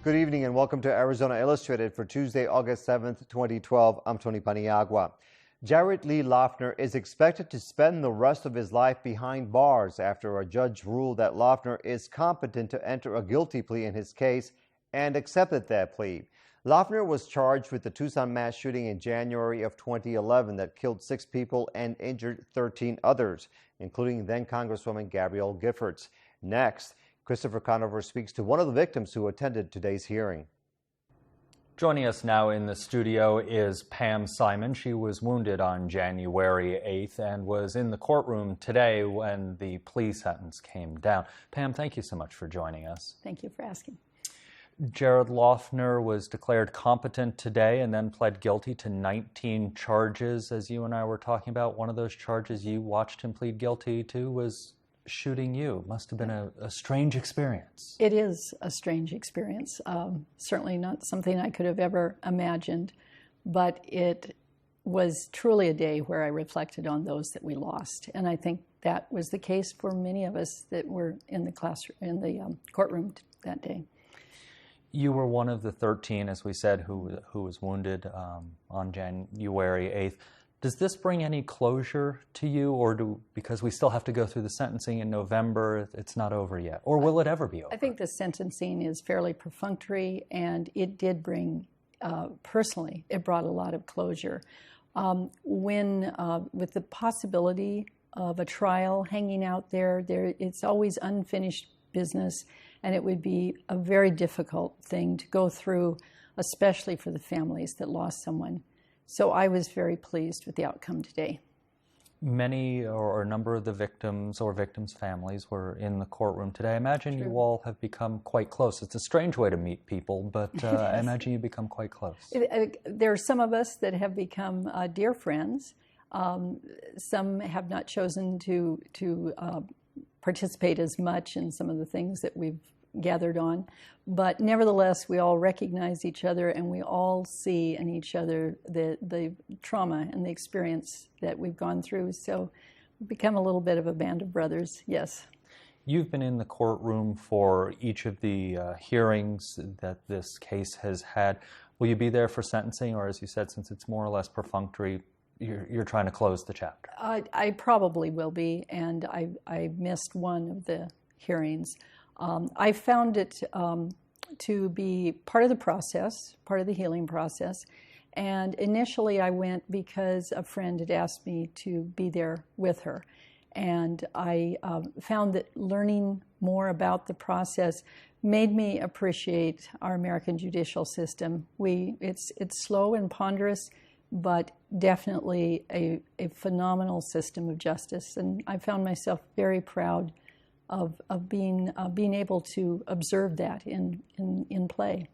Good evening and welcome to Arizona Illustrated for Tuesday, August 7th, 2012. I'm Tony Paniagua. Jared Lee Loughner is expected to spend the rest of his life behind bars after a judge ruled that Loughner is competent to enter a guilty plea in his case and accepted that plea. Loughner was charged with the Tucson mass shooting in January of 2011 that killed 6 people and injured 13 others, including then Congresswoman Gabrielle Giffords. Next, Christopher Conover speaks to one of the victims who attended today's hearing. Joining us now in the studio is Pam Simon. She was wounded on January 8th and was in the courtroom today when the plea sentence came down. Pam, thank you so much for joining us. Thank you for asking. Jared Loughner was declared competent today and then pled guilty to 19 charges. As you and I were talking about, one of those charges you watched him plead guilty to was shooting you. Must have been a strange experience. It is a strange experience. Certainly not something I could have ever imagined, but it was truly a day where I reflected on those that we lost. And I think that was the case for many of us that were in the courtroom that day. You were one of the 13, as we said, who was wounded on January 8th. Does this bring any closure to you, or because we still have to go through the sentencing in November, it's not over yet? Or will it ever be over? I think the sentencing is fairly perfunctory, and it did bring, personally, it brought a lot of closure. With the possibility of a trial hanging out there, it's always unfinished business, and it would be a very difficult thing to go through, especially for the families that lost someone. So I was very pleased with the outcome today. Many or a number of the victims or victims' families were in the courtroom today. I imagine you all have become quite close. It's a strange way to meet people, but yes. I imagine you've become quite close. There are some of us that have become dear friends. Some have not chosen to participate as much in some of the things that we've gathered on, but nevertheless we all recognize each other and we all see in each other the trauma and the experience that we've gone through, so we've become a little bit of a band of brothers, yes. You've been in the courtroom for each of the hearings that this case has had. Will you be there for sentencing, or as you said, since it's more or less perfunctory, you're trying to close the chapter? I probably will be, and I missed one of the hearings. I found it to be part of the process, part of the healing process. And initially I went because a friend had asked me to be there with her. And I found that learning more about the process made me appreciate our American judicial system. It's slow and ponderous, but definitely a phenomenal system of justice. And I found myself very proud of being able to observe that in play.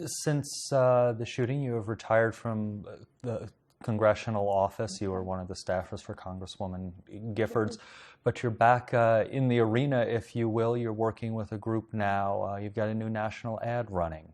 Since the shooting, you have retired from the congressional office. You were one of the staffers for Congresswoman Giffords, but you're back in the arena, if you will. You're working with a group now. You've got a new national ad running,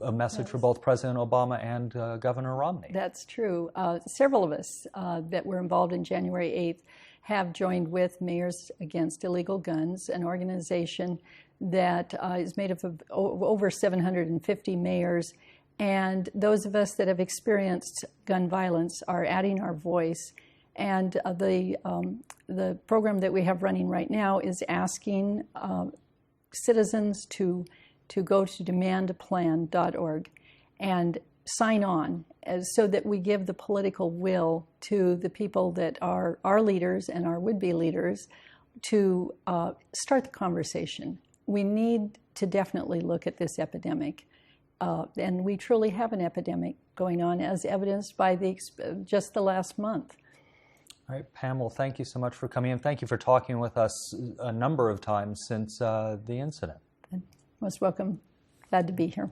a message for both President Obama and Governor Romney. That's true. Several of us that were involved in January 8th have joined with Mayors Against Illegal Guns, an organization that is made up of over 750 mayors. And those of us that have experienced gun violence are adding our voice. And the program that we have running right now is asking citizens to go to demandaplan.org and sign on, so that we give the political will to the people that are our leaders and our would-be leaders to start the conversation. We need to definitely look at this epidemic. And we truly have an epidemic going on, as evidenced by just the last month. All right, Pam, well, thank you so much for coming in. Thank you for talking with us a number of times since the incident. Most welcome. Glad to be here.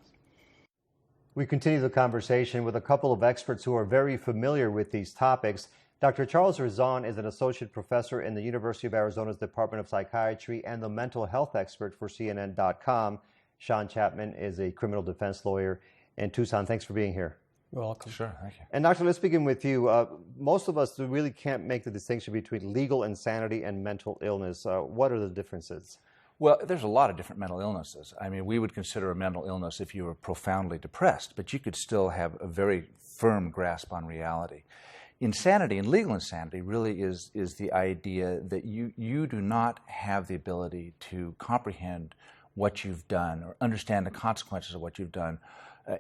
We continue the conversation with a couple of experts who are very familiar with these topics. Dr. Charles Raison is an associate professor in the University of Arizona's Department of Psychiatry and the mental health expert for CNN.com. Sean Chapman is a criminal defense lawyer in Tucson. Thanks for being here. You're welcome. Sure, thank you. And Doctor, let's begin with you. Most of us really can't make the distinction between legal insanity and mental illness. What are the differences? Well, there's a lot of different mental illnesses. I mean, we would consider a mental illness if you were profoundly depressed, but you could still have a very firm grasp on reality. Insanity, and legal insanity, really is the idea that you do not have the ability to comprehend what you've done or understand the consequences of what you've done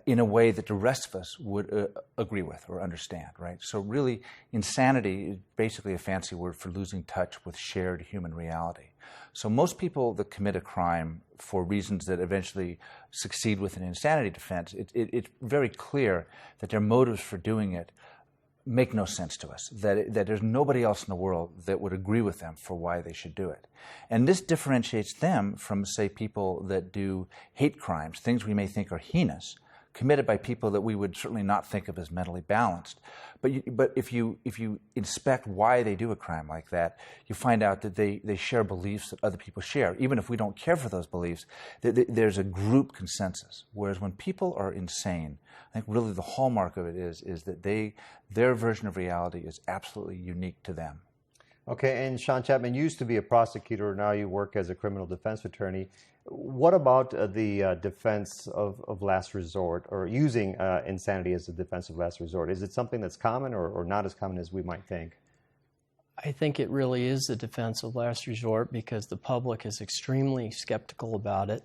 in a way that the rest of us would agree with or understand, right? So really, insanity is basically a fancy word for losing touch with shared human reality. So most people that commit a crime for reasons that eventually succeed with an insanity defense, it's very clear that their motives for doing it make no sense to us, that there's nobody else in the world that would agree with them for why they should do it. And this differentiates them from, say, people that do hate crimes, things we may think are heinous, committed by people that we would certainly not think of as mentally balanced. But if you inspect why they do a crime like that, you find out that they share beliefs that other people share. Even if we don't care for those beliefs, there's a group consensus. Whereas when people are insane, I think really the hallmark of it is that their version of reality is absolutely unique to them. Okay, and Sean Chapman, you used to be a prosecutor, now you work as a criminal defense attorney. What about the defense of last resort, or using insanity as a defense of last resort? Is it something that's common or not as common as we might think? I think it really is a defense of last resort because the public is extremely skeptical about it.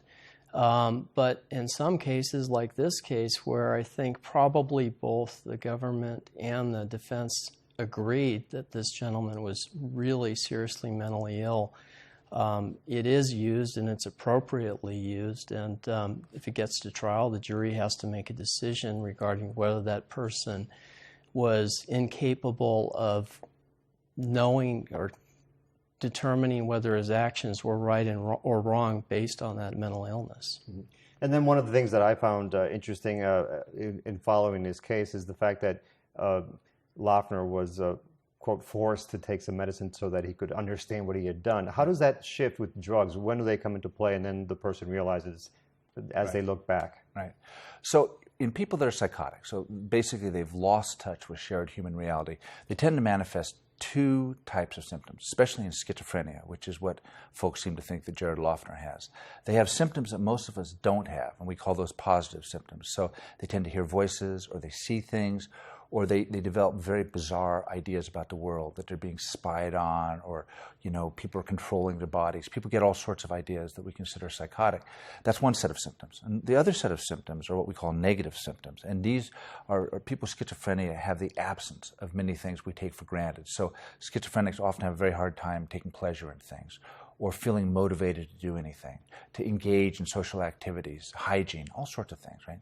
But in some cases, like this case, where I think probably both the government and the defense agreed that this gentleman was really seriously mentally ill, it is used and it's appropriately used. And if it gets to trial, the jury has to make a decision regarding whether that person was incapable of knowing or determining whether his actions were right or wrong based on that mental illness. Mm-hmm. And then one of the things that I found interesting in following this case is the fact that Loughner was, quote, forced to take some medicine so that he could understand what he had done. How does that shift with drugs? When do they come into play and then the person realizes as they look back? Right. So in people that are psychotic, so basically they've lost touch with shared human reality, they tend to manifest two types of symptoms, especially in schizophrenia, which is what folks seem to think that Jared Loughner has. They have symptoms that most of us don't have, and we call those positive symptoms. So they tend to hear voices, or they see things, or they develop very bizarre ideas about the world, that they're being spied on, or people are controlling their bodies. People get all sorts of ideas that we consider psychotic. That's one set of symptoms. And the other set of symptoms are what we call negative symptoms. And these are people with schizophrenia have the absence of many things we take for granted. So schizophrenics often have a very hard time taking pleasure in things, or feeling motivated to do anything, to engage in social activities, hygiene, all sorts of things, right?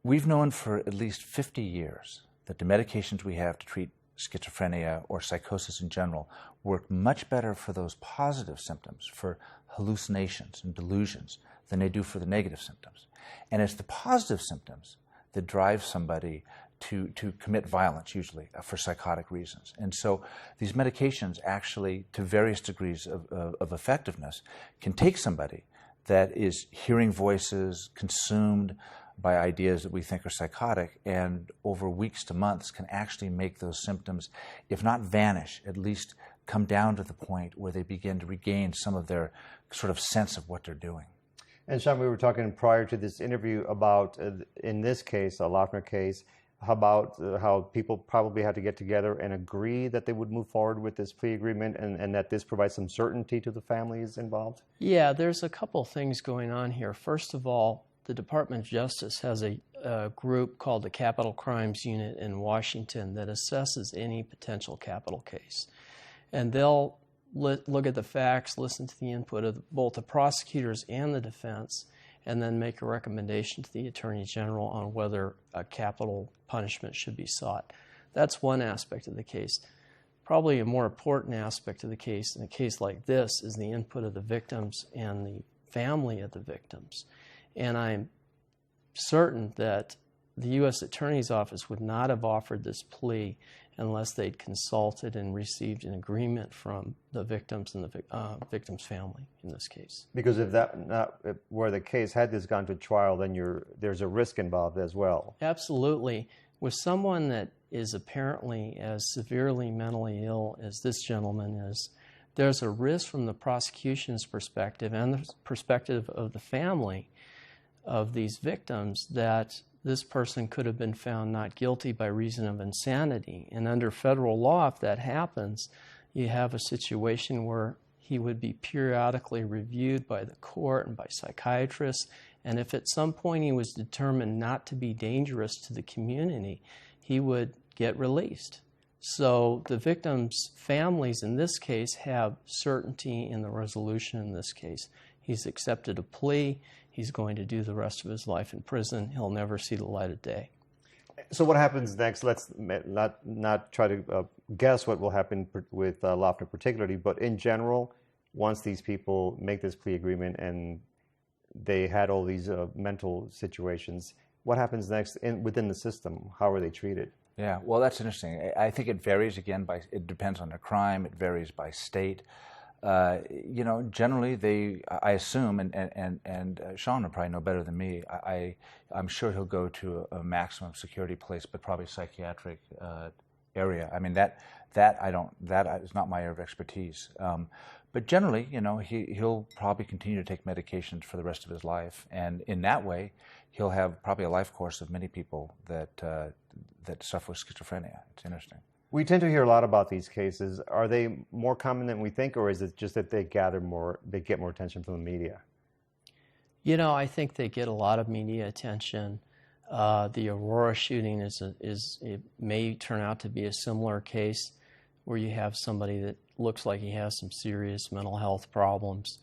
We've known for at least 50 years that the medications we have to treat schizophrenia or psychosis in general work much better for those positive symptoms, for hallucinations and delusions, than they do for the negative symptoms. And it's the positive symptoms that drive somebody to commit violence, usually, for psychotic reasons. And so these medications actually, to various degrees of effectiveness, can take somebody that is hearing voices, consumed by ideas that we think are psychotic, and over weeks to months can actually make those symptoms, if not vanish, at least come down to the point where they begin to regain some of their sort of sense of what they're doing. And Sean, we were talking prior to this interview about, in this case, a Loughner case, about how people probably had to get together and agree that they would move forward with this plea agreement, and that this provides some certainty to the families involved? Yeah, there's a couple things going on here. First of all, the Department of Justice has a group called the Capital Crimes Unit in Washington that assesses any potential capital case. And they'll look at the facts, listen to the input of both the prosecutors and the defense, and then make a recommendation to the Attorney General on whether a capital punishment should be sought. That's one aspect of the case. Probably a more important aspect of the case in a case like this is the input of the victims and the family of the victims. And I'm certain that the U.S. Attorney's Office would not have offered this plea unless they'd consulted and received an agreement from the victims and the victim's family in this case. Because if that not were the case, had this gone to trial, then there's a risk involved as well. Absolutely. With someone that is apparently as severely mentally ill as this gentleman is, there's a risk from the prosecution's perspective and the perspective of the family of these victims that this person could have been found not guilty by reason of insanity. And under federal law, if that happens, you have a situation where he would be periodically reviewed by the court and by psychiatrists. And if at some point he was determined not to be dangerous to the community, he would get released. So the victims' families in this case have certainty in the resolution in this case. He's accepted a plea. He's going to do the rest of his life in prison. He'll never see the light of day. So what happens next? Let's not try to guess what will happen with Loughner particularly, but in general, once these people make this plea agreement and they had all these mental situations, what happens next within the system? How are they treated? Yeah, well, that's interesting. I think it varies, again, it depends on the crime. It varies by state. Generally, I assume, and Shawn would probably know better than me, I'm sure he'll go to a maximum security place, but probably psychiatric area. I mean, that is not my area of expertise. But generally, he'll probably continue to take medications for the rest of his life. And in that way, he'll have probably a life course of many people that suffer with schizophrenia. It's interesting. We tend to hear a lot about these cases. Are they more common than we think, or is it just that they get more attention from the media? I think they get a lot of media attention. The Aurora shooting it may turn out to be a similar case where you have somebody that looks like he has some serious mental health problems.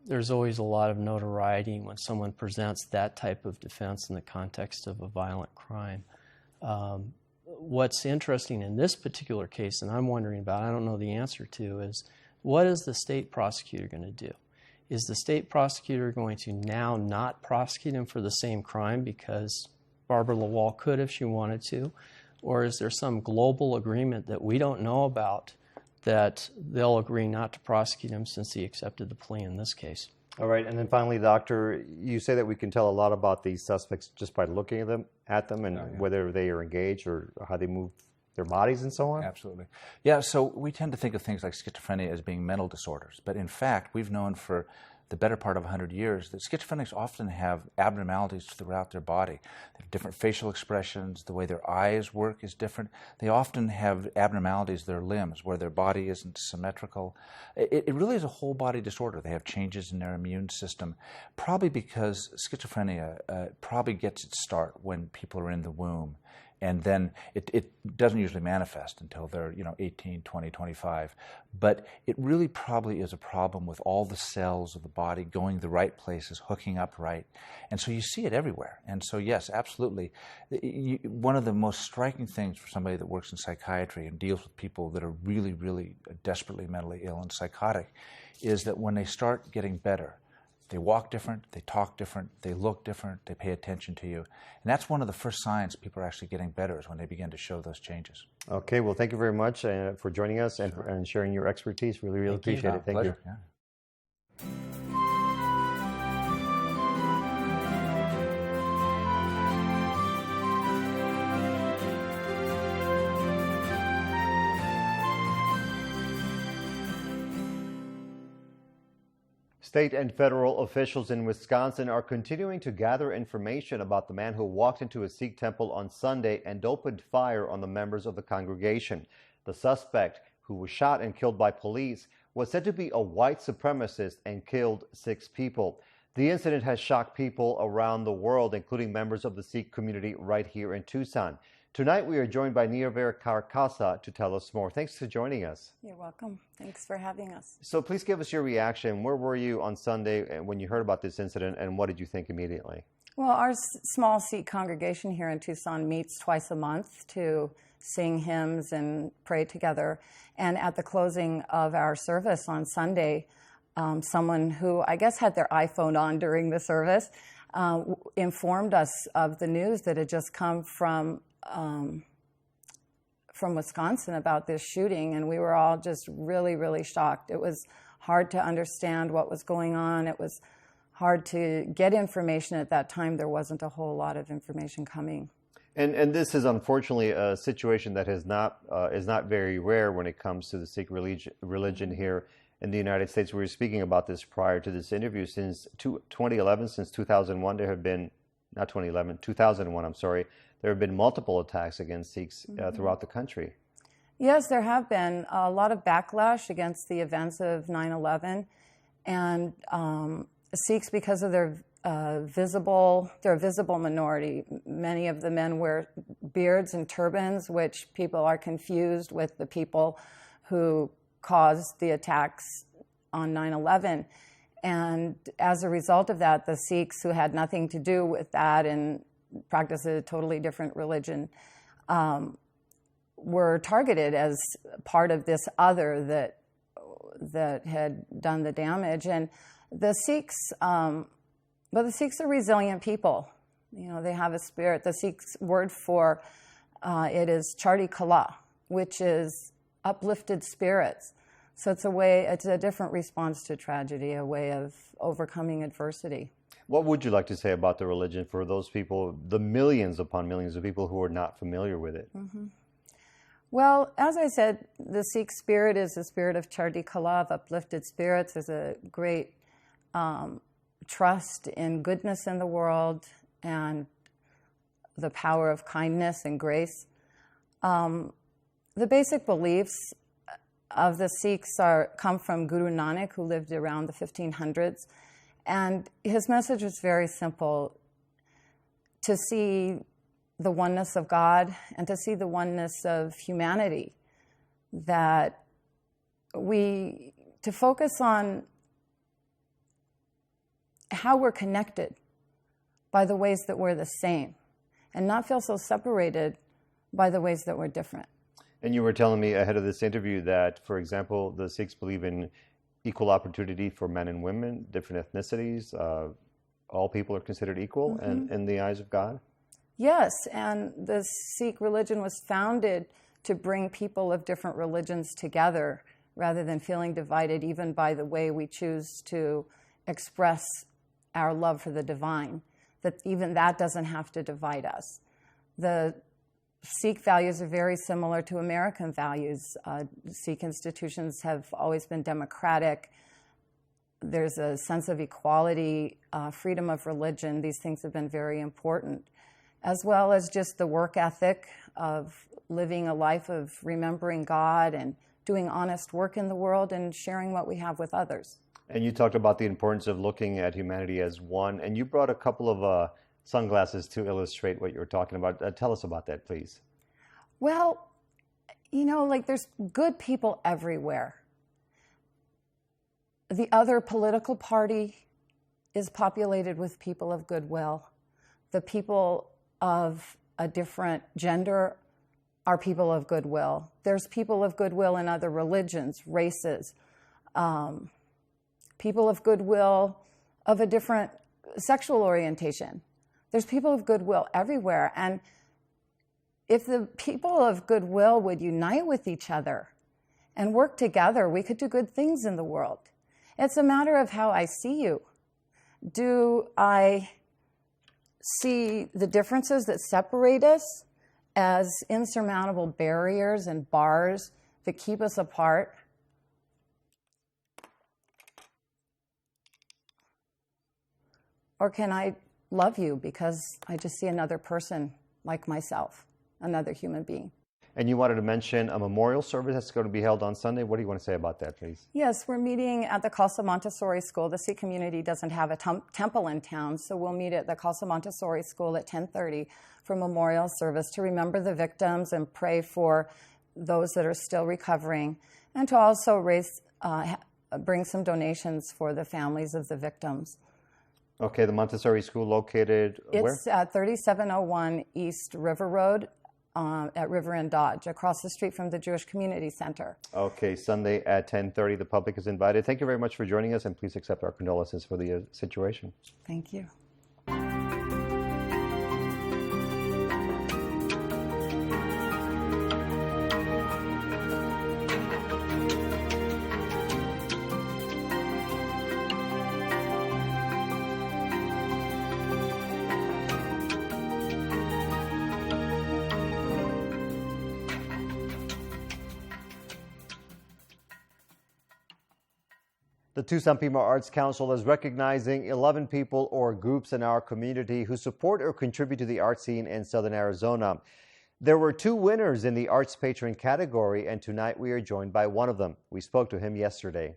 There's always a lot of notoriety when someone presents that type of defense in the context of a violent crime. What's interesting in this particular case, and I'm wondering about, I don't know the answer to, is what is the state prosecutor going to do? Is the state prosecutor going to now not prosecute him for the same crime because Barbara Lawal could if she wanted to? Or is there some global agreement that we don't know about that they'll agree not to prosecute him since he accepted the plea in this case? All right, and then finally, Doctor, you say that we can tell a lot about these suspects just by looking at them and whether they are engaged or how they move their bodies and so on? Absolutely. Yeah, so we tend to think of things like schizophrenia as being mental disorders, but in fact, we've known for the better part of 100 years that schizophrenics often have abnormalities throughout their body. They have different facial expressions, the way their eyes work is different. They often have abnormalities in their limbs where their body isn't symmetrical. It really is a whole body disorder. They have changes in their immune system, probably because schizophrenia probably gets its start when people are in the womb. And then it doesn't usually manifest until they're 18, 20, 25. But it really probably is a problem with all the cells of the body going the right places, hooking up right. And so you see it everywhere. And so yes, absolutely. One of the most striking things for somebody that works in psychiatry and deals with people that are really, really desperately mentally ill and psychotic is that when they start getting better, they walk different, they talk different, they look different, they pay attention to you. And that's one of the first signs people are actually getting better is when they begin to show those changes. Okay, well, thank you very much for joining us and sharing your expertise. Really, really appreciate it. Thank Pleasure. you. Yeah. State and federal officials in Wisconsin are continuing to gather information about the man who walked into a Sikh temple on Sunday and opened fire on the members of the congregation. The suspect, who was shot and killed by police, was said to be a white supremacist and killed 6 people. The incident has shocked people around the world, including members of the Sikh community right here in Tucson. Tonight, we are joined by Nirver Karkasa to tell us more. Thanks for joining us. You're welcome. Thanks for having us. So please give us your reaction. Where were you on Sunday when you heard about this incident, and what did you think immediately? Well, our small Sikh congregation here in Tucson meets twice a month to sing hymns and pray together. And at the closing of our service on Sunday, someone who I guess had their iPhone on during the service informed us of the news that had just come from Wisconsin about this shooting, and we were all just really, really shocked. It was hard to understand what was going on. It was hard to get information at that time. There wasn't a whole lot of information coming. And this is unfortunately a situation that is not very rare when it comes to the Sikh religion here in the United States. We were speaking about this prior to this interview. Since 2011, since 2001, there have been, not 2011, 2001, I'm sorry, there have been multiple attacks against Sikhs throughout the country. Yes, there have been a lot of backlash against the events of 9/11, and Sikhs, because of they're a visible minority. Many of the men wear beards and turbans, which people are confused with the people who caused the attacks on 9/11. And as a result of that, the Sikhs, who had nothing to do with that and practice a totally different religion, were targeted as part of this other that had done the damage. And the Sikhs, but the Sikhs are resilient people. You know, they have a spirit. The Sikhs' word for it is chardi kala, which is uplifted spirits. So it's a different response to tragedy, a way of overcoming adversity. What would you like to say about the religion for those people, the millions upon millions of people who are not familiar with it? Mm-hmm. Well, as I said, the Sikh spirit is a spirit of chardi kala, of uplifted spirits. There's a great trust in goodness in the world and the power of kindness and grace. The basic beliefs of the Sikhs come from Guru Nanak, who lived around the 1500s. And his message was very simple: to see the oneness of God and to see the oneness of humanity. That to focus on how we're connected by the ways that we're the same, and not feel so separated by the ways that we're different. And you were telling me ahead of this interview that, for example, the Sikhs believe in equal opportunity for men and women, different ethnicities. All people are considered equal in the eyes of God? Yes, and the Sikh religion was founded to bring people of different religions together rather than feeling divided even by the way we choose to express our love for the divine, that even that doesn't have to divide us. The Sikh values are very similar to American values. Sikh institutions have always been democratic. There's a sense of equality, freedom of religion. These things have been very important, as well as just the work ethic of living a life of remembering God and doing honest work in the world and sharing what we have with others. And you talked about the importance of looking at humanity as one, and you brought a couple of sunglasses to illustrate what you were talking about. Tell us about that, please. Well, you know, like there's good people everywhere. The other political party is populated with people of goodwill. The people of a different gender are people of goodwill. There's people of goodwill in other religions, races, people of goodwill of a different sexual orientation. There's people of goodwill everywhere. And if the people of goodwill would unite with each other and work together, we could do good things in the world. It's a matter of how I see you. Do I see the differences that separate us as insurmountable barriers and bars that keep us apart? Or can I love you because I just see another person like myself, another human being? And you wanted to mention a memorial service that's going to be held on Sunday. What do you want to say about that, please? Yes, we're meeting at the Khalsa Montessori School. The Sikh community doesn't have a temple in town, so we'll meet at the Khalsa Montessori School at 10:30 for memorial service to remember the victims and pray for those that are still recovering, and to also bring some donations for the families of the victims. Okay, the Montessori School located where? It's at 3701 East River Road at River and Dodge, across the street from the Jewish Community Center. Okay, Sunday at 10:30. The public is invited. Thank you very much for joining us, and please accept our condolences for the situation. Thank you. The Tucson Pima Arts Council is recognizing 11 people or groups in our community who support or contribute to the art scene in Southern Arizona. There were 2 winners in the Arts Patron category, and tonight we are joined by one of them. We spoke to him yesterday.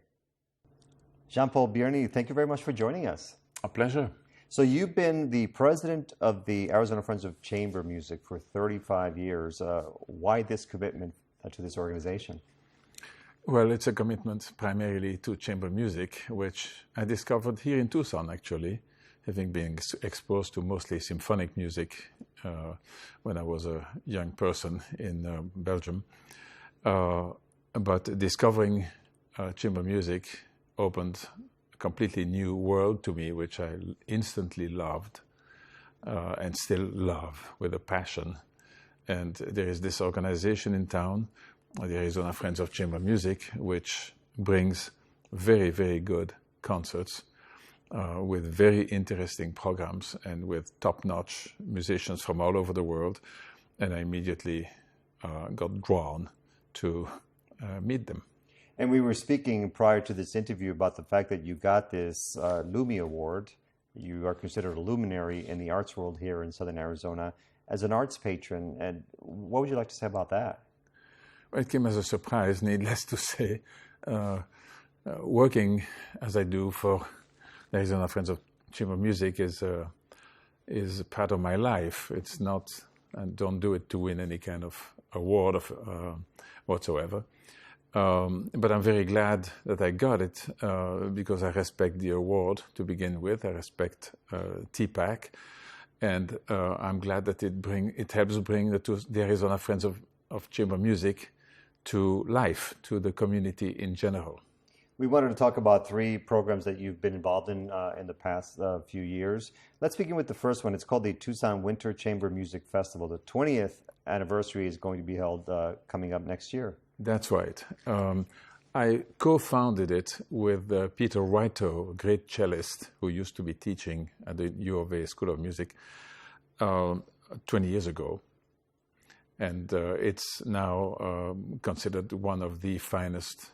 Jean-Paul Bierny, thank you very much for joining us. A pleasure. So you've been the president of the Arizona Friends of Chamber Music for 35 years. Why this commitment to this organization? Well, it's a commitment primarily to chamber music, which I discovered here in Tucson, actually, having been exposed to mostly symphonic music when I was a young person in Belgium. But discovering chamber music opened a completely new world to me, which I instantly loved and still love with a passion. And there is this organization in town, the Arizona Friends of Chamber Music, which brings very, very good concerts with very interesting programs and with top-notch musicians from all over the world. And I immediately got drawn to meet them. And we were speaking prior to this interview about the fact that you got this Lumi Award. You are considered a luminary in the arts world here in Southern Arizona as an arts patron. And what would you like to say about that? It came as a surprise, needless to say. Working as I do for the Arizona Friends of Chamber Music is part of my life. It's not, I don't do it to win any kind of award whatsoever. But I'm very glad that I got it because I respect the award to begin with. I respect TPAC, and I'm glad that it helps bring the Arizona Friends of Chamber Music to life, to the community in general. We wanted to talk about 3 programs that you've been involved in the past few years. Let's begin with the first one. It's called the Tucson Winter Chamber Music Festival. The 20th anniversary is going to be held coming up next year. That's right. I co-founded it with Peter Whiteau, a great cellist who used to be teaching at the U of A School of Music 20 years ago. And it's now considered one of the finest,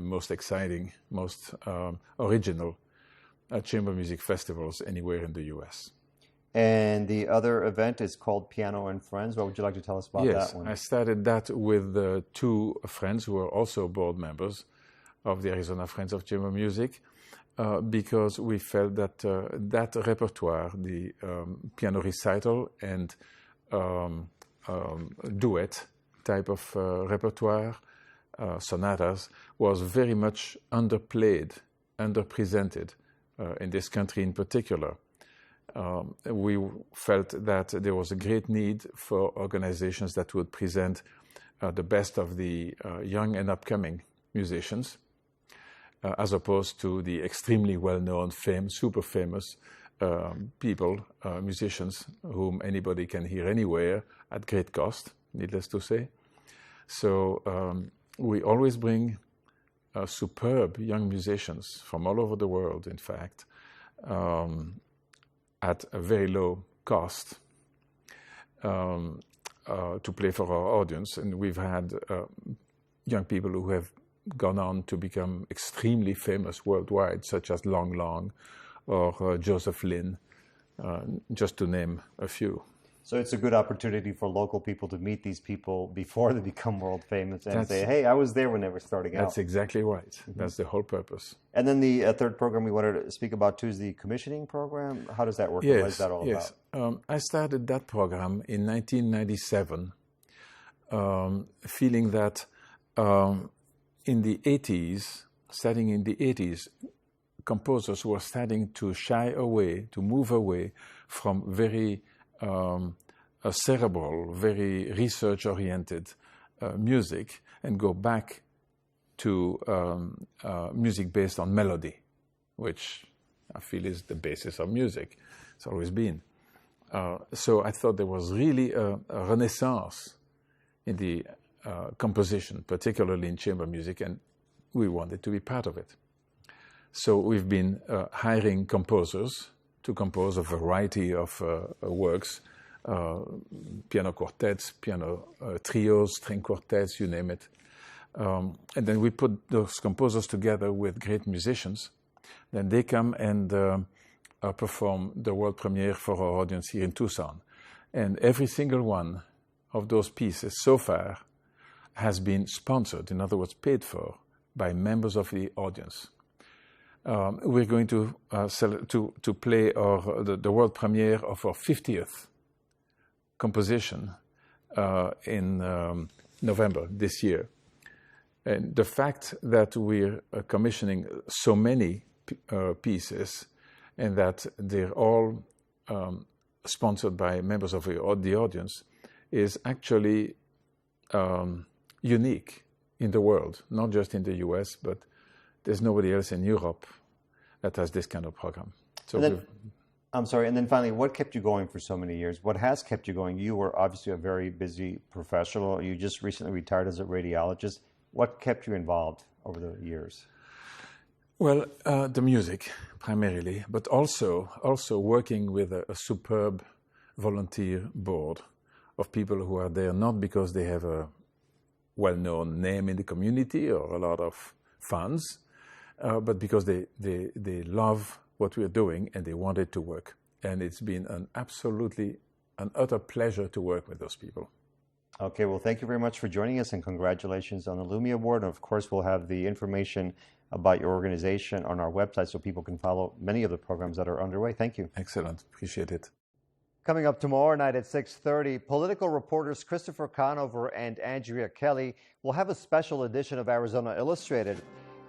most exciting, most original chamber music festivals anywhere in the U.S. And the other event is called Piano and Friends. What would you like to tell us about that one? Yes, I started that with 2 friends who are also board members of the Arizona Friends of Chamber Music because we felt that that repertoire, the piano recital and duet type of repertoire, sonatas, was very much underplayed, underpresented in this country in particular. We felt that there was a great need for organizations that would present the best of the young and upcoming musicians, as opposed to the extremely well-known, super famous people, musicians, whom anybody can hear anywhere at great cost, needless to say. So we always bring superb young musicians from all over the world, in fact, at a very low cost to play for our audience. And we've had young people who have gone on to become extremely famous worldwide, such as Long Long or Joseph Lynn, just to name a few. So it's a good opportunity for local people to meet these people before they become world famous and say, hey, I was there when they were starting out. That's exactly right. Mm-hmm. That's the whole purpose. And then the third program we wanted to speak about too is the commissioning program. How does that work? Yes, what is that all about? I started that program in 1997, feeling that in the 80s, starting in the 80s, composers were starting to shy away, to move away from very cerebral, very research-oriented music and go back to music based on melody, which I feel is the basis of music. It's always been. So I thought there was really a renaissance in the composition, particularly in chamber music, and we wanted to be part of it. So we've been hiring composers to compose a variety of works, piano quartets, piano trios, string quartets, you name it. And then we put those composers together with great musicians. Then they come and perform the world premiere for our audience here in Tucson. And every single one of those pieces so far has been sponsored, in other words, paid for by members of the audience. We're going to play the world premiere of our 50th composition in November this year. And the fact that we're commissioning so many pieces and that they're all sponsored by members of the audience is actually unique in the world, not just in the US, but there's nobody else in Europe that has this kind of program. So I'm sorry, and then finally, what kept you going for so many years? What has kept you going? You were obviously a very busy professional. You just recently retired as a radiologist. What kept you involved over the years? Well, the music, primarily, but also working with a superb volunteer board of people who are there not because they have a well-known name in the community or a lot of funds, but because they love what we're doing and they want it to work. And it's been an utter pleasure to work with those people. Okay, well, thank you very much for joining us and congratulations on the Lumia Award. And of course, we'll have the information about your organization on our website so people can follow many of the programs that are underway. Thank you. Excellent. Appreciate it. Coming up tomorrow night at 6:30, political reporters Christopher Conover and Andrea Kelly will have a special edition of Arizona Illustrated.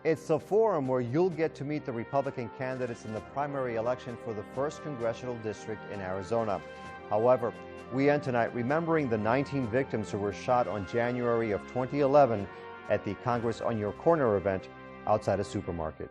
It's a forum where you'll get to meet the Republican candidates in the primary election for the 1st Congressional District in Arizona. However, we end tonight remembering the 19 victims who were shot on January of 2011 at the Congress on Your Corner event outside a supermarket.